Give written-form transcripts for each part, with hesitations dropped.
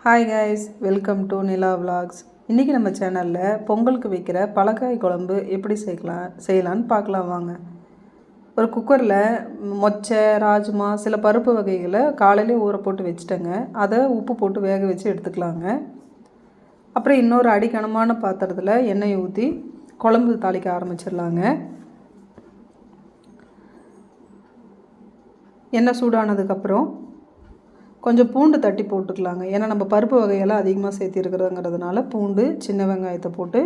Hi guys, welcome to Nila vlogs. இன்றைக்கி நம்ம சேனலில் பொங்கலுக்கு வைக்கிற பலக்காய் குழம்பு எப்படி செய்யலான்னு பார்க்கலாம் வாங்க. ஒரு குக்கரில் மொச்சை, ராஜ்மா, சில பருப்பு வகைகளை காலையிலே ஊற போட்டு வச்சுட்டேங்க. அதை உப்பு போட்டு வேக வச்சு எடுத்துக்கலாங்க. அப்புறம் இன்னொரு அடிக்கனமான பாத்திரத்தில் எண்ணெய் ஊற்றி குழம்பு தாளிக்க ஆரம்பிச்சிடலாங்க. எண்ணெய் சூடானதுக்கப்புறம் கொஞ்சம் பூண்டு தட்டி போட்டுக்கலாங்க. ஏன்னா நம்ம பருப்பு வகையெல்லாம் அதிகமாக சேர்த்திருக்கிறதுங்கிறதுனால பூண்டு, சின்ன வெங்காயத்தை போட்டு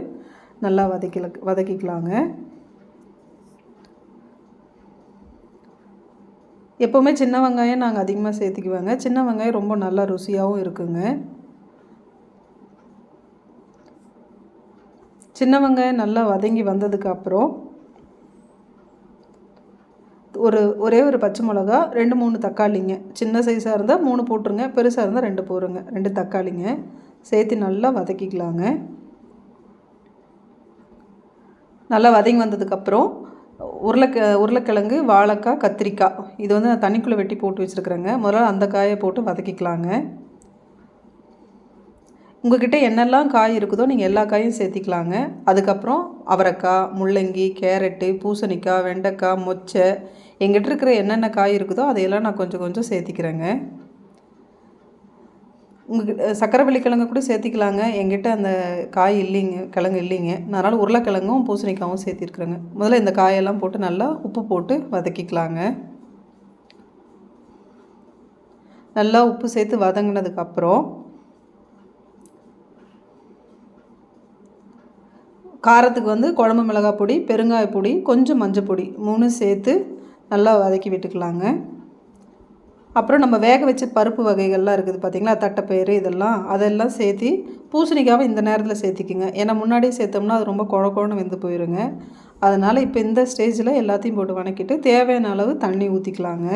நல்லா வதக்கிக்கலாங்க. எப்போவுமே சின்ன வெங்காயம் நாங்கள் அதிகமாக சேர்த்திக்குவாங்க. சின்ன வெங்காயம் ரொம்ப நல்லா ருசியாகவும் இருக்குங்க. சின்ன வெங்காயம் நல்லா வதங்கி வந்ததுக்கப்புறம் ஒரே ஒரு பச்சை மிளகா, 2-3 தக்காளிங்க. சின்ன சைஸாக இருந்தால் 3 போட்டுருங்க, பெருசாக இருந்தால் 2 போடுங்க. 2 தக்காளிங்க சேர்த்து நல்லா வதக்கிக்கலாங்க. நல்லா வதங்கி வந்ததுக்கப்புறம் உருளைக்கிழங்கு, வாழைக்காய், கத்திரிக்காய் இது வந்து நான் தண்ணிக்குள்ளே வெட்டி போட்டு வச்சுருக்குறேங்க. முதல்ல அந்த காயை போட்டு வதக்கிக்கலாங்க. உங்கள்கிட்ட என்னெல்லாம் காய் இருக்குதோ நீங்கள் எல்லா காயும் சேர்த்திக்கலாங்க. அதுக்கப்புறம் அவரைக்காய், முள்ளங்கி, கேரட்டு, பூசணிக்காய், வெண்டைக்காய், மொச்சை, எங்கிட்ட இருக்கிற என்னென்ன காய் இருக்குதோ அதையெல்லாம் நான் கொஞ்சம் கொஞ்சம் சேர்த்திக்கிறேங்க. உங்கள்கிட்ட சக்கரவள்ளி கிழங்கு கூட சேர்த்திக்கலாங்க. எங்கிட்ட அந்த காய் இல்லைங்க, கிழங்கு இல்லைங்க. அதனால் உருளைக்கிழங்கும் பூசணிக்காயும் சேர்த்திருக்குறேங்க. முதல்ல இந்த காயெல்லாம் போட்டு நல்லா உப்பு போட்டு வதக்கிக்கலாங்க. நல்லா உப்பு சேர்த்து வதங்கினதுக்கப்புறம் காரத்துக்கு வந்து குழம்பு மிளகாய் பொடி, பெருங்காய பொடி, கொஞ்சம் மஞ்சள் பொடி 3 சேர்த்து நல்லா வதக்கி விட்டுக்கலாங்க. அப்புறம் நம்ம வேக வச்ச பருப்பு வகைகள்லாம் இருக்குது பார்த்திங்களா, தட்டைப்பயிறு அதெல்லாம் சேர்த்து பூசணிக்காவை இந்த நேரத்தில் சேர்த்திக்குங்க. ஏன்னா முன்னாடியே சேர்த்தோம்னா அது ரொம்ப குழன்னு வெந்து போயிடுங்க. அதனால் இப்போ இந்த ஸ்டேஜில் எல்லாத்தையும் போட்டு வதக்கிட்டு தேவையான அளவு தண்ணி ஊற்றிக்கலாங்க.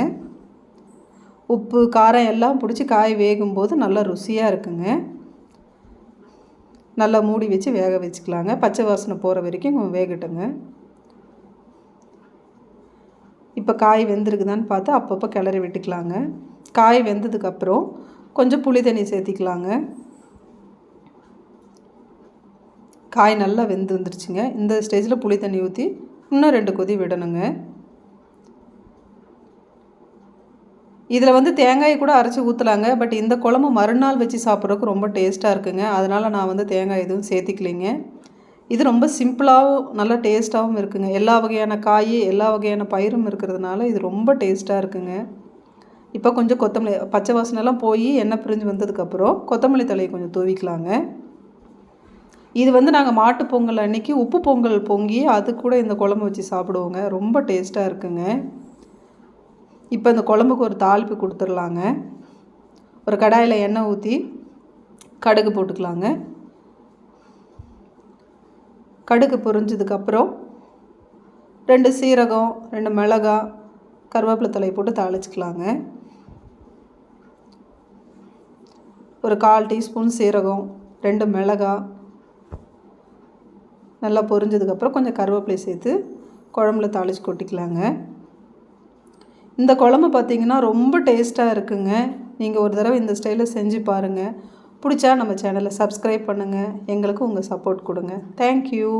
உப்பு, காரம் எல்லாம் பிடிச்சி காய் வேகும்போது நல்லா ருசியாக இருக்குங்க. நல்லா மூடி வச்சு வேக வச்சுக்கலாங்க. பச்சை வாசனை போகிற வரைக்கும் வேகட்டுங்க. இப்போ காய் வெந்திருக்குதான்னு பார்த்து அப்பப்போ கிளறி விட்டுக்கலாங்க. காய் வெந்ததுக்கப்புறம் கொஞ்சம் புளி தண்ணி சேர்த்திக்கலாங்க. காய் நல்லா வெந்து வந்துருச்சுங்க. இந்த ஸ்டேஜில் புளி தண்ணி ஊற்றி இன்னும் 2 கொதி விடணுங்க. இதில் வந்து தேங்காயை கூட அரைச்சி ஊற்றலாங்க. பட் இந்த குழம்பு மறுநாள் வச்சு சாப்பிட்றதுக்கு ரொம்ப டேஸ்ட்டாக இருக்குங்க. அதனால் நான் வந்து தேங்காய் எதுவும் சேர்த்திக்கலைங்க. இது ரொம்ப சிம்பிளாகவும் நல்லா டேஸ்ட்டாகவும் இருக்குங்க. எல்லா வகையான காய், எல்லா வகையான பயிரும் இருக்கிறதுனால இது ரொம்ப டேஸ்ட்டாக இருக்குங்க. இப்போ கொஞ்சம் கொத்தமல்லி, பச்சை வாசனைலாம் போய் எண்ணெய் பிரிஞ்சு வந்ததுக்கப்புறம் கொத்தமல்லி தலையை கொஞ்சம் தூவிக்கலாங்க. இது வந்து நாங்கள் மாட்டு பொங்கல் அன்றைக்கி உப்பு பொங்கல் பொங்கி அது கூட இந்த குழம்பு வச்சு சாப்பிடுவோங்க. ரொம்ப டேஸ்ட்டாக இருக்குங்க. இப்போ இந்த குழம்புக்கு ஒரு தாளிப்பு கொடுத்துடலாங்க. ஒரு கடாயில் எண்ணெய் ஊற்றி கடுகு போட்டுக்கலாங்க. கடுகு பொரிஞ்சதுக்கப்புறம் 2 சீரகம், 2 மிளகாய், கருவேப்பிலை தலையை போட்டு தாளிச்சிக்கலாங்க. ஒரு 1/4 டீஸ்பூன் சீரகம், 2 மிளகாய் நல்லா பொரிஞ்சதுக்கப்புறம் கொஞ்சம் கருவேப்பிலை சேர்த்து குழம்புல தாளித்து கொட்டிக்கலாங்க. இந்த குழம்பு பார்த்திங்கன்னா ரொம்ப டேஸ்ட்டாக இருக்குங்க. நீங்கள் ஒரு தடவை இந்த ஸ்டைலில் செஞ்சு பாருங்கள். பிடிச்சா நம்ம சேனலை சப்ஸ்கிரைப் பண்ணுங்கள். எங்களுக்கு உங்கள் சப்போர்ட் கொடுங்க. தேங்க்யூ.